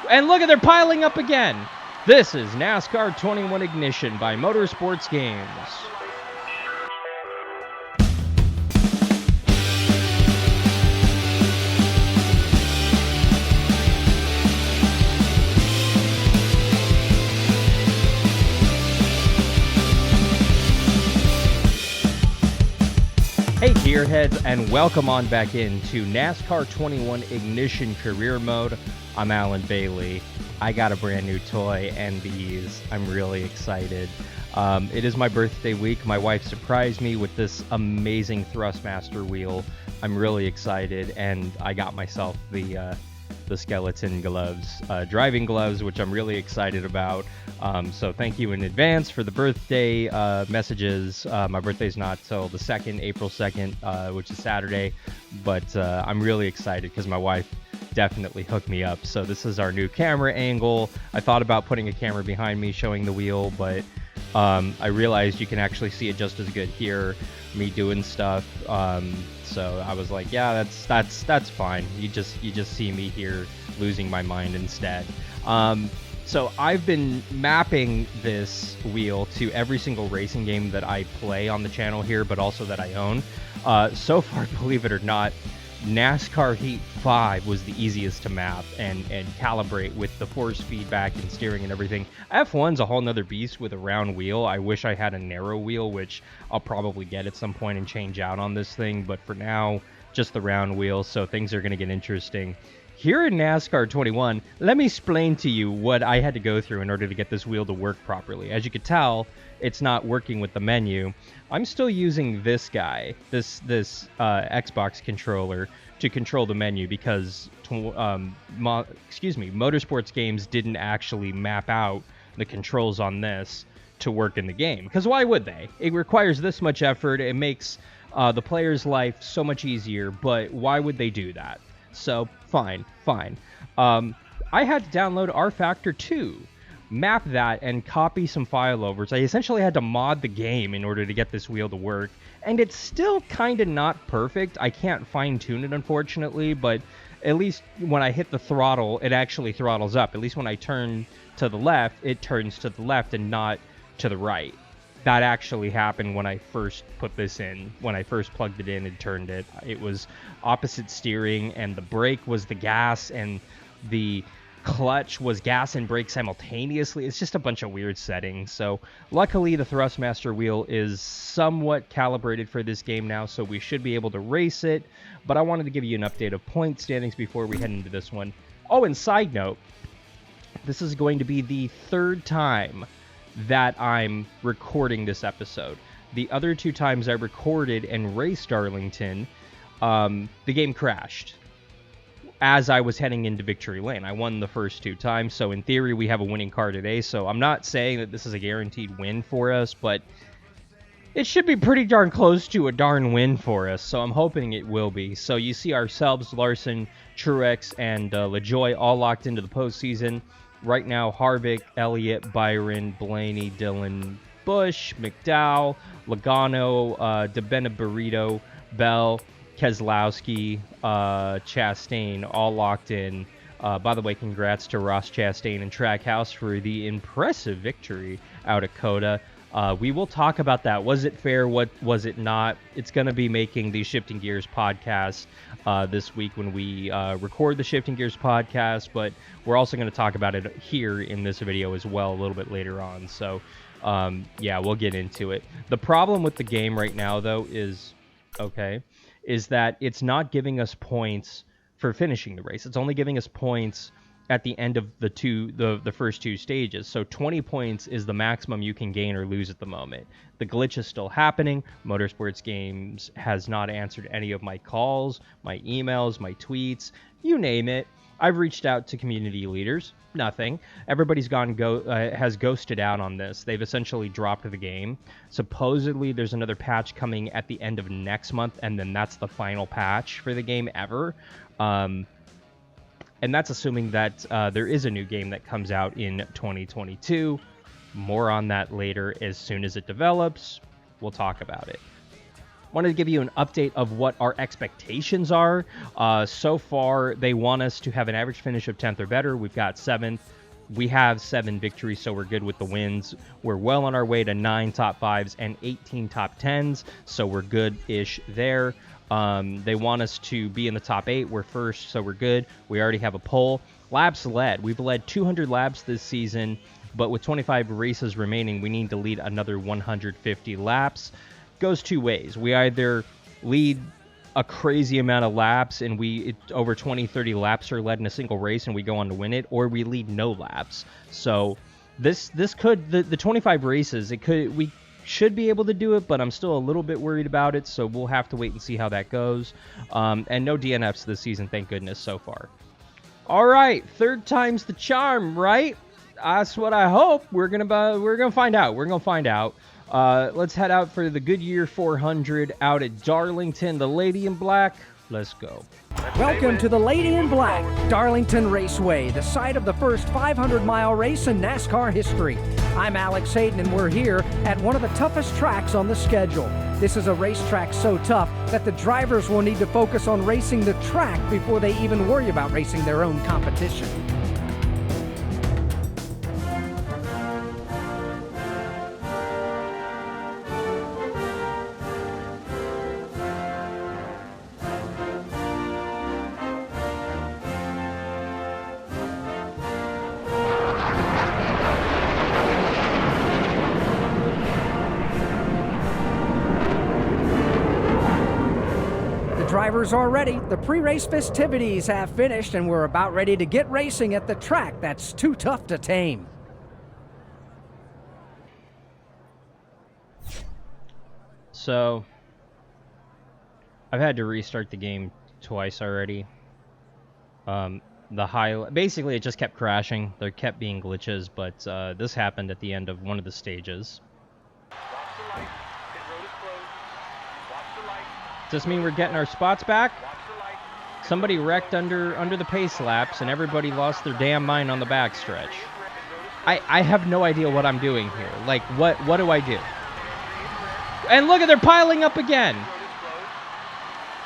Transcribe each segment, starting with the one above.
And look at, they're piling up again. This is NASCAR 21 Ignition by Motorsports Games. Hey Gearheads, and welcome on back into NASCAR 21 Ignition Career Mode. I'm Alan Bailey. I got a brand new toy and these. I'm really excited. It is my birthday week. My wife surprised me with this amazing Thrustmaster wheel. I'm really excited, and I got myself the skeleton gloves, driving gloves, which I'm really excited about. So thank you in advance for the birthday messages. My birthday's not till the 2nd, April 2nd, which is Saturday, but I'm really excited because my wife definitely hooked me up. So this is our new camera angle. I thought about putting a camera behind me showing the wheel, but I realized you can actually see it just as good here, me doing stuff. So I was like, yeah, that's fine. You just see me here losing my mind instead. So I've been mapping this wheel to every single racing game that I play on the channel here, but also that I own. So far, believe it or not, NASCAR Heat 5 was the easiest to map and calibrate with the force feedback and steering and everything. F1's a whole nother beast with a round wheel. I wish I had a narrow wheel, which I'll probably get at some point and change out on this thing, but for now, just the round wheel, so things are going to get interesting. Here in NASCAR 21, let me explain to you what I had to go through in order to get this wheel to work properly. As you could tell, it's not working with the menu. I'm still using this guy, this Xbox controller, to control the menu because Motorsports Games didn't actually map out the controls on this to work in the game. Because why would they? It requires this much effort. It makes the player's life so much easier, but why would they do that? So, fine. I had to download rFactor 2, map that, and copy some file overs. I essentially had to mod the game in order to get this wheel to work, and it's still kind of not perfect. I can't fine-tune it, unfortunately, but at least when I hit the throttle, it actually throttles up. At least when I turn to the left, it turns to the left and not to the right. That actually happened when I first put this in. When I first plugged it in and turned it, it was opposite steering, and the brake was the gas, and the clutch was gas and brake simultaneously. It's just a bunch of weird settings. So luckily the Thrustmaster wheel is somewhat calibrated for this game now, so we should be able to race it. But I wanted to give you an update of point standings before we head into this one. Oh, and side note, this is going to be the third time that I'm recording this episode. The other two times I recorded and raced Darlington, the game crashed as I was heading into victory lane. I won the first two times, so in theory we have a winning car today. So I'm not saying that this is a guaranteed win for us, but it should be pretty darn close to a darn win for us, so I'm hoping it will be. So you see ourselves, Larson, Truex, and LaJoie all locked into the postseason. Right now, Harvick, Elliott, Byron, Blaney, Dillon, Busch, McDowell, Logano, DeBeneburrito, Bell, Keselowski, Chastain, all locked in. By the way, congrats to Ross Chastain and Trackhouse for the impressive victory out at Coda. We will talk about that. Was it fair? What was it not? It's going to be making the Shifting Gears podcast this week when we record the Shifting Gears podcast, but we're also going to talk about it here in this video as well a little bit later on. So, yeah, we'll get into it. The problem with the game right now, though, is that it's not giving us points for finishing the race. It's only giving us points at the end of the first two stages. So 20 points is the maximum you can gain or lose at the moment. The glitch is still happening. Motorsports Games has not answered any of my calls, my emails, my tweets, you name it. I've reached out to community leaders. Nothing. Everybody's has ghosted out on this. They've essentially dropped the game. Supposedly there's another patch coming at the end of next month, and then that's the final patch for the game ever. And that's assuming that there is a new game that comes out in 2022. More on that later. As soon as it develops, we'll talk about it. Wanted to give you an update of what our expectations are. So far, they want us to have an average finish of 10th or better. We've got 7th. We have 7 victories, so we're good with the wins. We're well on our way to 9 top 5s and 18 top 10s, so we're good-ish there. They want us to be in the top 8. We're first, so we're good. We already have a pole. Laps led. We've led 200 laps this season, but with 25 races remaining, we need to lead another 150 laps. Goes two ways. We either lead a crazy amount of laps and over 20-30 laps are led in a single race and we go on to win it, or we lead no laps. So this could, the 25 races, we should be able to do it, but I'm still a little bit worried about it, so we'll have to wait and see how that goes. And no DNFs this season, thank goodness, so far. All right, third time's the charm, right? That's what I hope. We're gonna find out. Let's head out for the Goodyear 400 out at Darlington. The Lady in Black. Let's go. Welcome to the Lady in Black, Darlington Raceway, the site of the first 500-mile race in NASCAR history. I'm Alex Hayden, and we're here at one of the toughest tracks on the schedule. This is a racetrack so tough that the drivers will need to focus on racing the track before they even worry about racing their own competition. Drivers are ready. The pre-race festivities have finished and we're about ready to get racing at the track that's too tough to tame. So, I've had to restart the game twice already. Basically it just kept crashing. There kept being glitches, but this happened at the end of one of the stages. Does this mean we're getting our spots back? Somebody wrecked under the pace laps and everybody lost their damn mind on the backstretch. I have no idea what I'm doing here. Like, what do I do? And look at, they're piling up again.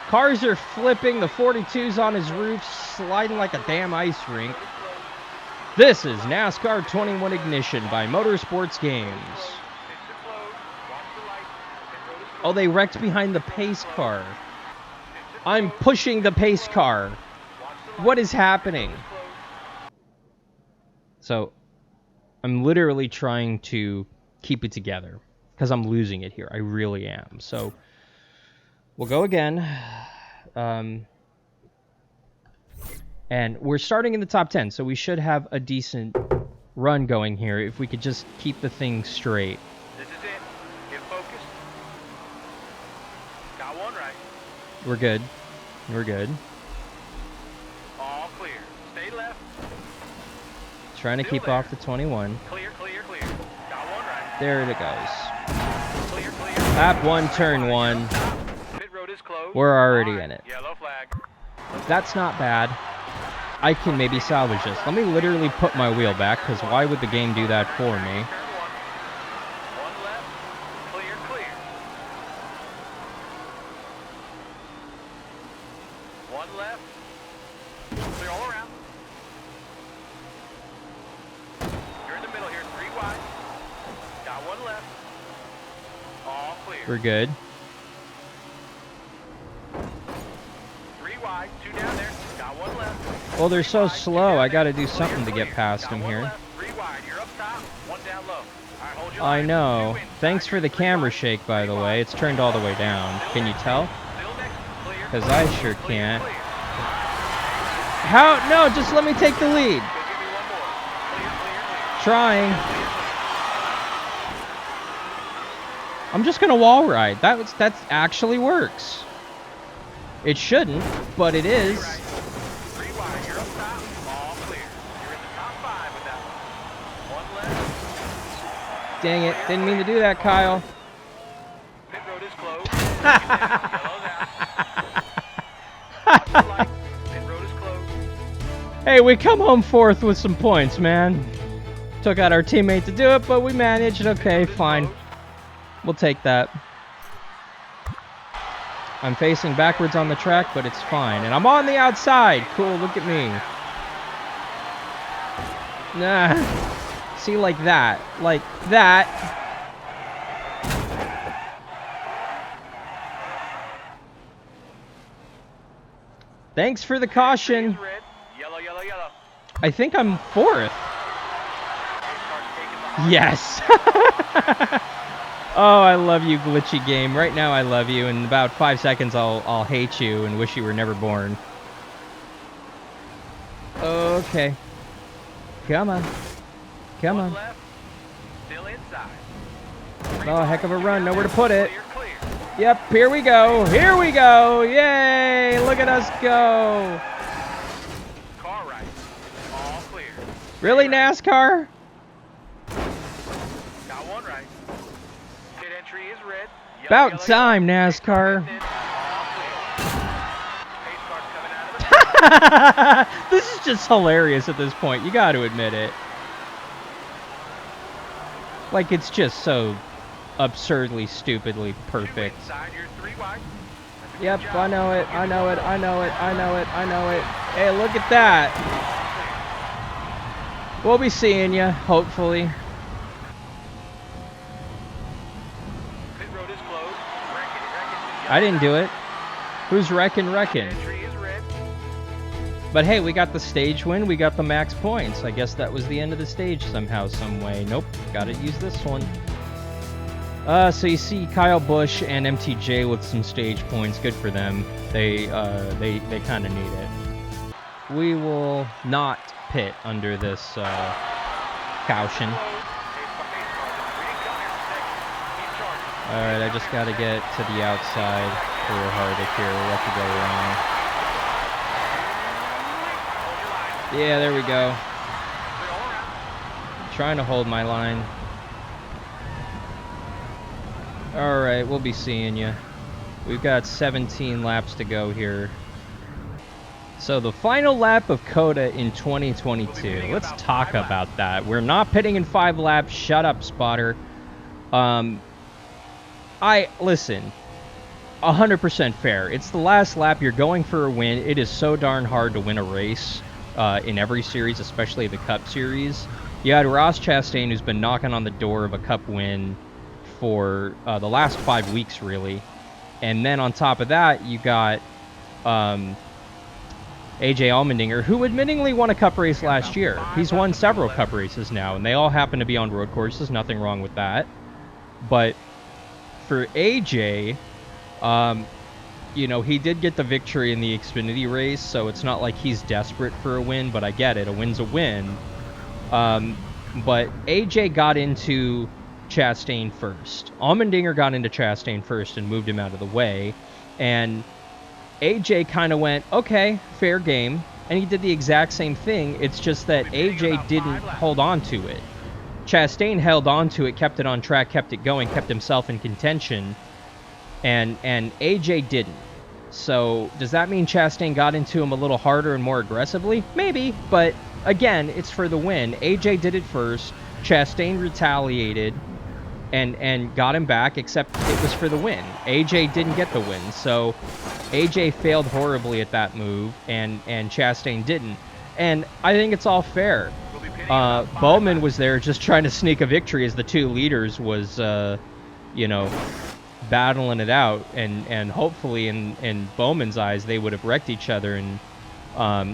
Cars are flipping. The 42's on his roof, sliding like a damn ice rink. This is NASCAR 21 Ignition by Motorsports Games. Oh, they wrecked behind the pace car. I'm pushing the pace car. What is happening? So, I'm literally trying to keep it together because I'm losing it here. I really am. So, we'll go again. And we're starting in the top 10, so we should have a decent run going here if we could just keep the thing straight. This is it. Get focused. Got one right. We're good. We're good. All clear. Stay left. Trying to keep off the 21. Clear, clear, clear. Got one right. There it goes. Clear, clear. Lap 1, turn 1. Pit road is closed. We're already in it. Yellow flag. That's not bad. I can maybe salvage this. Let me literally put my wheel back, because why would the game do that for me? Turn one. One left. Clear, clear. One left. Clear all around. You're in the middle here. 3 wide. Got one left. All clear. We're good. 3 wide. 2 down there. Got one left. Well, they're so slow. I got to do something to get past them here. 3 wide. You're up top. 1 down low. All right, hold your I line. know. 2 inside. Thanks for the camera shake, by the way. It's turned all the way down. Can you tell? Still next. Clear. Because I sure Clear, can't. clear. How? No, just let me take the lead. Go give me one more. Clear, clear, clear. Trying. I'm just gonna wall ride. That actually works. It shouldn't, but it is. 3 wide. You're up top. All clear. You're in the top 5 with that one. 1 left. Dang it! Didn't mean to do that, Kyle. Pit road is closed. Yellow's out. Watch the light. Pit road is closed. Hey, we come home fourth with some points, man. Took out our teammate to do it, but we managed. Okay, fine. We'll take that. I'm facing backwards on the track, but it's fine. And I'm on the outside. Cool, look at me. Nah. See, like that. Like that. Thanks for the caution. Red. Yellow, yellow, yellow. I think I'm 4th. Yes. Oh, I love you, glitchy game. Right now, I love you. In about 5 seconds, I'll hate you and wish you were never born. Okay. Come on. Come on. Left. Still inside. Oh, heck of a run. Nowhere to put it. Clear, clear. Yep, here we go. Here we go. Yay! Look at us go. Car right. All clear. Really, NASCAR? Got one right. Pit entry is red. Yellow, About yellow, time, yellow. NASCAR. All clear. Pace car's coming out of the This is just hilarious at this point. You got to admit it. Like, it's just so absurdly, stupidly perfect. Inside, you're 3 wide. That's a good Yep, job. I know it. I know it. I know it. I know it. I know it. Hey, look at that. We'll be seeing you, hopefully. Pit road is closed. Wrecking. I didn't do it. Who's wrecking? Entry is red. But hey, we got the stage win. We got the max points. I guess that was the end of the stage somehow, some way. Nope, gotta use this one. So you see Kyle Busch and MTJ with some stage points. Good for them. They kind of need it. We will not pit under this caution. All right, I just gotta get to the outside for Hardick here. What could go wrong? Yeah, there we go. Trying to hold my line. All right, we'll be seeing you. We've got 17 laps to go here. So the final lap of COTA in 2022. Let's talk about that. We're not pitting in 5 laps. Shut up, spotter. Listen. 100% fair. It's the last lap. You're going for a win. It is so darn hard to win a race in every series, especially the Cup Series. You had Ross Chastain, who's been knocking on the door of a Cup win for the last 5 weeks, really. And then on top of that, you got AJ Allmendinger, who admittingly won a Cup race last year. He's won several Cup races now, and they all happen to be on road courses. Nothing wrong with that. But for AJ, you know, he did get the victory in the Xfinity race, so it's not like he's desperate for a win, but I get it. A win's a win. But AJ got into Chastain first. Allmendinger got into Chastain first and moved him out of the way. And AJ kind of went, okay, fair game. And he did the exact same thing. It's just that AJ didn't hold on to it. Chastain held on to it, kept it on track, kept it going, kept himself in contention. And AJ didn't. So does that mean Chastain got into him a little harder and more aggressively? Maybe, but again, it's for the win. AJ did it first. Chastain retaliated and got him back, except it was for the win. AJ didn't get the win, so AJ failed horribly at that move, and Chastain didn't. And I think it's all fair. Bowman was there just trying to sneak a victory as the two leaders was, you know, battling it out, and hopefully in Bowman's eyes they would have wrecked each other, and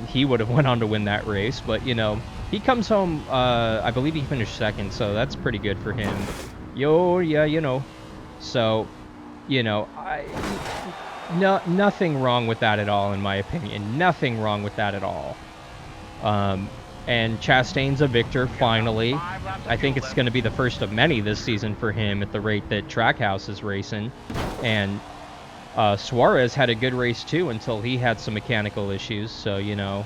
he would have went on to win that race. But you know, he comes home, I believe he finished second, so that's pretty good for him. Yeah, you know, so you know, nothing wrong with that at all, in my opinion. Nothing wrong with that at all. And Chastain's a victor, finally. I think it's going to be the first of many this season for him at the rate that Trackhouse is racing. And Suarez had a good race, too, until he had some mechanical issues. So, you know,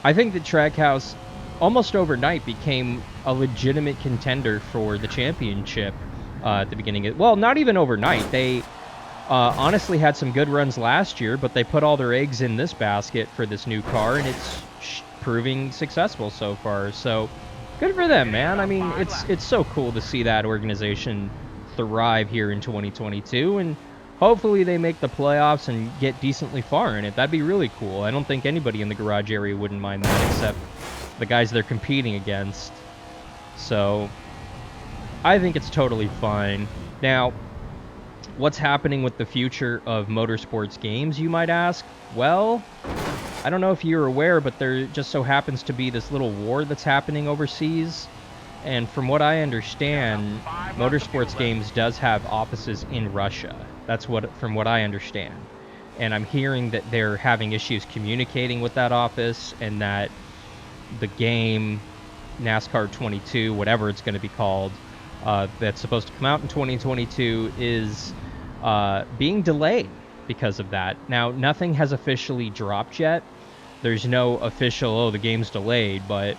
I think that Trackhouse almost overnight became a legitimate contender for the championship at the beginning. Well, not even overnight. They honestly had some good runs last year, but they put all their eggs in this basket for this new car, and it's proving successful so far. So good for them, man. I mean, it's so cool to see that organization thrive here in 2022, and hopefully they make the playoffs and get decently far in it. That'd be really cool. I don't think anybody in the garage area wouldn't mind that except the guys they're competing against. So I think it's totally fine. Now, what's happening with the future of motorsports games, you might ask? Well, I don't know if you're aware, but there just so happens to be this little war that's happening overseas. And from what I understand, motorsports games does have offices in Russia. That's from what I understand. And I'm hearing that they're having issues communicating with that office, and that the game NASCAR 22, whatever it's going to be called, that's supposed to come out in 2022 is being delayed because of that. Now, nothing has officially dropped yet. There's no official, oh, the game's delayed, but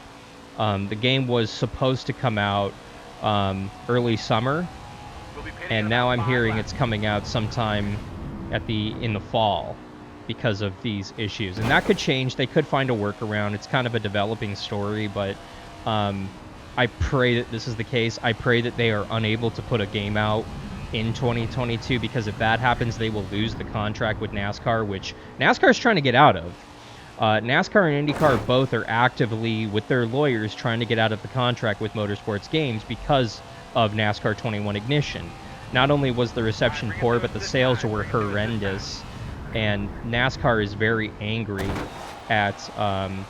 the game was supposed to come out early summer, and now I'm hearing it's coming out sometime in the fall because of these issues. And that could change. They could find a workaround. It's kind of a developing story, but I pray that this is the case. I pray that they are unable to put a game out in 2022, because if that happens, they will lose the contract with NASCAR, which NASCAR is trying to get out of. NASCAR and IndyCar both are actively, with their lawyers, trying to get out of the contract with motorsports games because of NASCAR 21 Ignition. Not only was the reception poor, but the sales were horrendous, and NASCAR is very angry at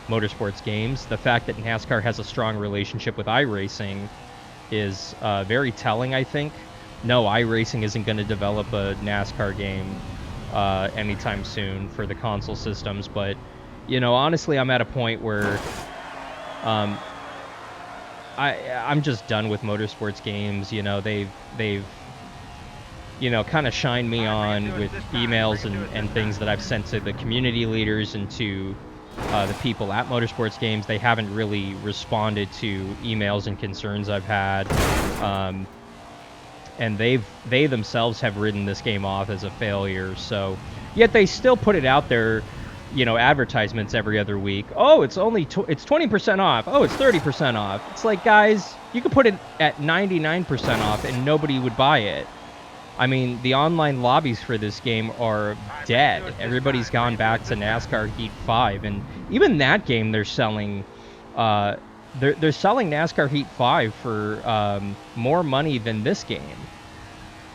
motorsports games. The fact that NASCAR has a strong relationship with iRacing is very telling, I think. No, iRacing isn't going to develop a NASCAR game anytime soon for the console systems, but you know, honestly, I'm at a point where I'm just done with motorsports games. You know, they've you know, kind of shined me on with emails and things that I've sent to the community leaders and to the people at motorsports games. They haven't really responded to emails and concerns I've had. And they themselves have written this game off as a failure. So, yet they still put it out there, you know, advertisements every other week. Oh, it's only it's 20% off. Oh, it's 30% off. It's like, guys, you could put it at 99% off and nobody would buy it. I mean, the online lobbies for this game are dead. Everybody's gone back to NASCAR Heat 5, and even that game they're selling. They're selling NASCAR Heat 5 for more money than this game,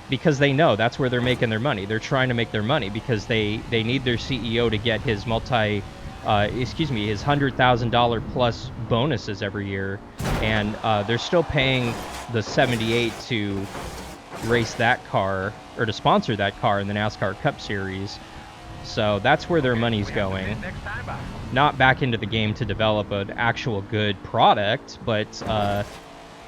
because they know that's where they're making their money. They're trying to make their money because they need their CEO to get his his $100,000 plus bonuses every year, and they're still paying the 78 to race that car, or to sponsor that car in the NASCAR Cup Series. So that's where their money's going. Not back into the game to develop an actual good product, but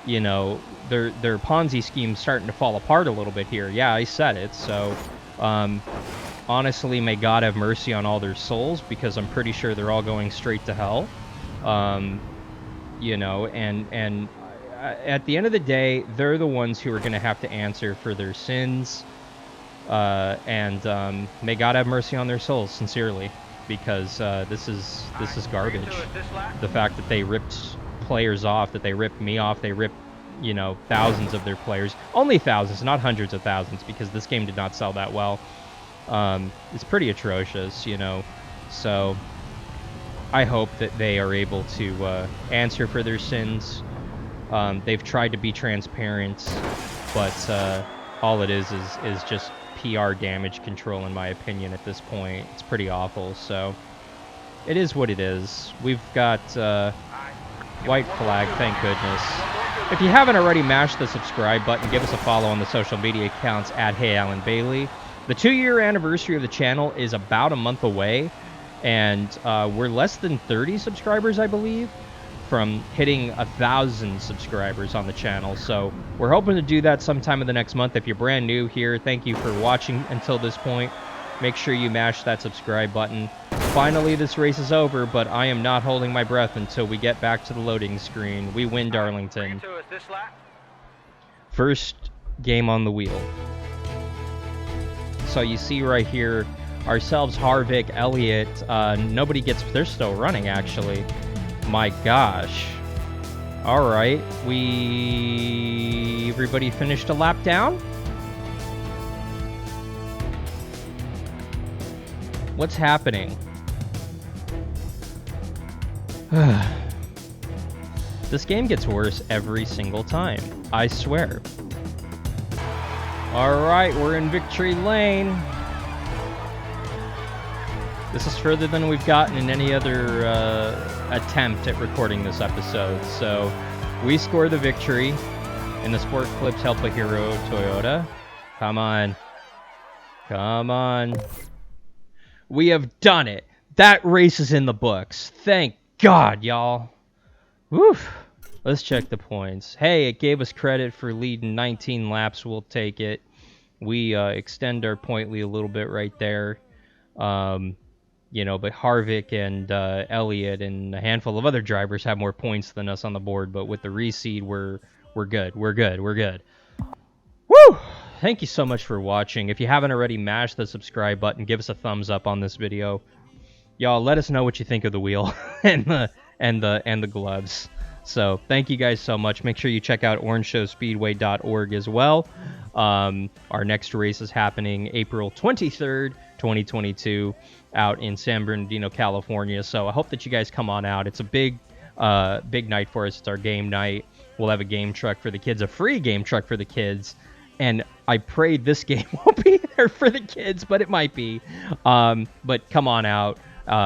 you know, their Ponzi scheme's starting to fall apart a little bit here. Yeah, I said it. So honestly, may God have mercy on all their souls, because I'm pretty sure they're all going straight to hell. You know, and at the end of the day, they're the ones who are going to have to answer for their sins. And may God have mercy on their souls, sincerely, because this is garbage. The fact that they ripped players off, that they ripped me off, they ripped, you know, thousands of their players, only thousands, not hundreds of thousands, because this game did not sell that well. It's pretty atrocious, you know. So I hope that they are able to answer for their sins. They've tried to be transparent, but all it is just PR damage control, in my opinion, at this point. It's pretty awful, so it is what it is. We've got white flag, thank goodness. If you haven't already, mash the subscribe button, give us a follow on the social media accounts at HeyAlanBailey. The 2-year anniversary of the channel is about a month away, and we're less than 30 subscribers, I believe, from hitting 1,000 subscribers on the channel. So we're hoping to do that sometime in the next month. If you're brand new here, thank you for watching until this point. Make sure you mash that subscribe button. Finally, this race is over, but I am not holding my breath until we get back to the loading screen. We win Darlington. First game on the wheel. So you see right here, ourselves, Harvick, Elliott, nobody gets, they're still running, actually. My gosh. All right, everybody finished a lap down? What's happening? This game gets worse every single time. I swear. Alright, we're in victory lane. This is further than we've gotten in any other attempt at recording this episode. So, we score the victory in the Sport Clips Help a Hero Toyota. Come on. Come on. We have done it. That race is in the books. Thank God, y'all. Woof. Let's check the points. Hey, it gave us credit for leading 19 laps. We'll take it. We extend our point lead a little bit right there. You know, but Harvick and Elliott and a handful of other drivers have more points than us on the board. But with the reseed, we're good. We're good. We're good. Woo! Thank you so much for watching. If you haven't already, mash the subscribe button. Give us a thumbs up on this video. Y'all, let us know what you think of the wheel and the gloves. So thank you guys so much. Make sure you check out orangeshowspeedway.org as well. Our next race is happening April 23rd, 2022, out in San Bernardino, California. So I hope that you guys come on out. It's a big night for us. It's our game night. We'll have a game truck for the kids, a free game truck for the kids. And I pray this game won't be there for the kids, but it might be. But come on out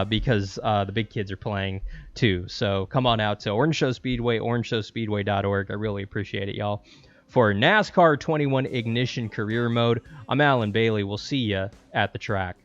because the big kids are playing too. So come on out to Orange Show Speedway, orangeshowspeedway.org. I really appreciate it, y'all. For NASCAR 21 Ignition Career Mode, I'm Alan Bailey. We'll see you at the track.